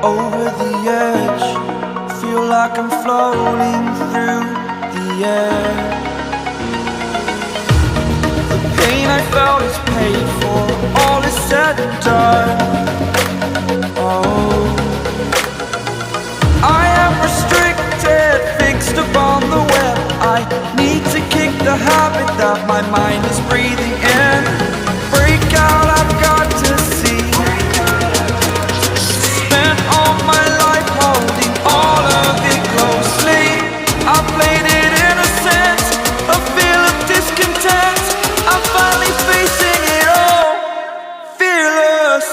over the edge. Feel like I'm floating through the air. The pain I felt is paid for, all is said and done. Oh, I am restricted, fixed upon the web. I need to kick the habit that my mind is breathing in. Break out, I've got to see. Spent all my life holding all of it closely. I played it innocent, a feel of discontent. I'm finally facing it all, fearless.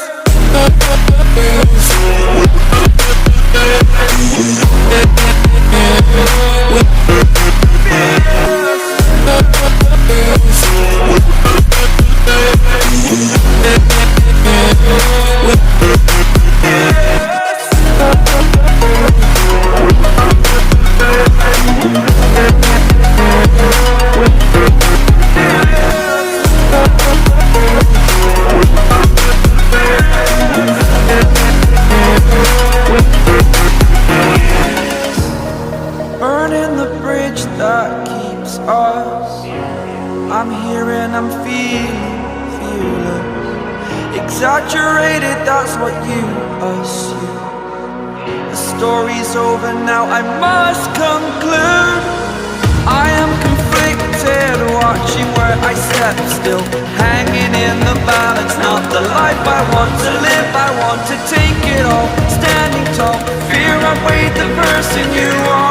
Burning the bridge that keeps us. I'm here and I'm feeling fearless. Exaggerated, that's what you assume. The story's over now, I must conclude. I am conflicted, watching where I step still, hanging in the balance. Not the life I want to live, I want to take it all. Standing tall, fear I've weighed the person you are.